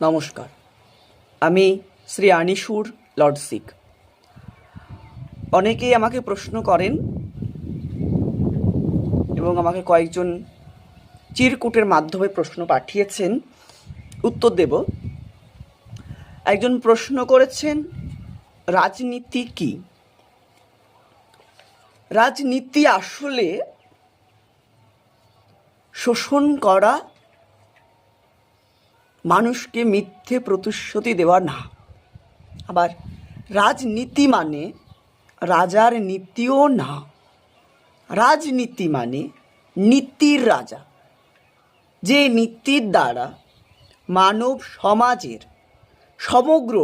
নমস্কার, আমি শ্রী আনিসুর লর্ড শিখ। অনেকেই আমাকে প্রশ্ন করেন এবং আমাকে কয়েকজন চিরকুটের মাধ্যমে প্রশ্ন পাঠিয়েছেন, উত্তর দেব। একজন প্রশ্ন করেছেন, রাজনীতি কি? রাজনীতি আসলে শোষণ করা, মানুষকে মিথ্যে প্রতিশ্রুতি দেওয়া না। আবার রাজনীতি মানে রাজার নীতিও না। রাজনীতি মানে নীতির রাজা, যে নীতির দ্বারা মানব সমাজের সমগ্র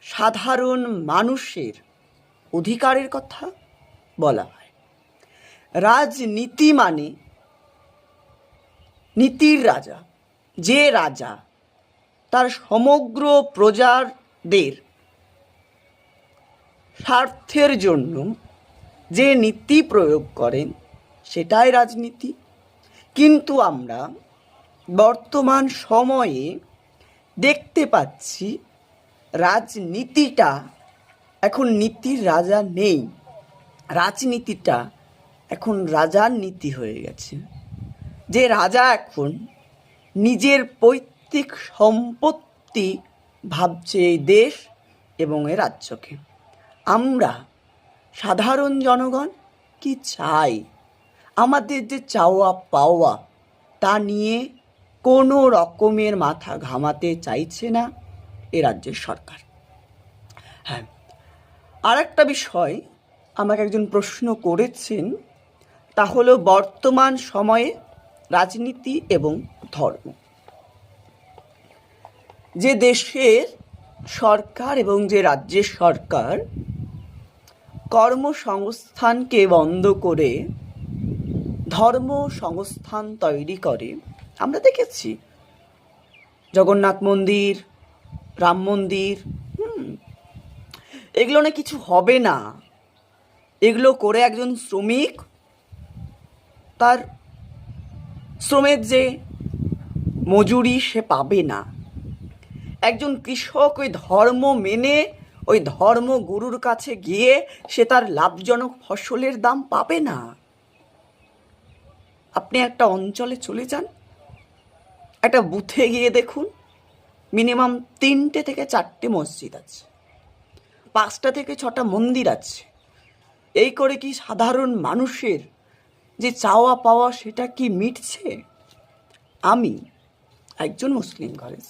সাধারণ মানুষের অধিকারের কথা বলা হয়। রাজনীতি মানে নীতির রাজা, যে রাজা তার সমগ্র প্রজাদের স্বার্থের জন্য যে নীতি প্রয়োগ করেন, সেটাই রাজনীতি। কিন্তু আমরা বর্তমান সময়ে দেখতে পাচ্ছি রাজনীতিটা এখন নীতির রাজা নেই। রাজনীতিটা এখন রাজার নীতি হয়ে গেছে, যে রাজা এখন নিজের পৈতৃক সম্পত্তি ভাবছে এই দেশ এবং এই রাজ্যকে। আমরা সাধারণ জনগণ কি চাই, আমাদের যে চাওয়া পাওয়া, তা নিয়ে কোনো রকমের মাথা ঘামাতে চাইছে না এ রাজ্যের সরকার। হ্যাঁ, আর একটা বিষয় আমাকে একজন প্রশ্ন করেছেন, তা হলো বর্তমান সময়ে রাজনীতি এবং ধর্ম। যে দেশের সরকার এবং যে রাজ্যের সরকার কর্মসংস্থানকে বন্ধ করে ধর্ম সংস্থান তৈরি করে, আমরা দেখেছি জগন্নাথ মন্দির, রাম মন্দির, এগুলো না কিছু হবে না। এগুলো করে একজন শ্রমিক তার শ্রমের যে মজুরি সে পাবে না। একজন কৃষক ওই ধর্ম মেনে ওই ধর্মগুরুর কাছে গিয়ে সে তার লাভজনক ফসলের দাম পাবে না। আপনি একটা অঞ্চলে চলে যান, একটা বুথে গিয়ে দেখুন, মিনিমাম 3টে থেকে 4টে মসজিদ আছে, 5টা থেকে 6টা মন্দির আছে। এই করে কি সাধারণ মানুষের যে চাওয়া পাওয়া সেটা কি মিটছে? আমি একজন মুসলিম ঘরের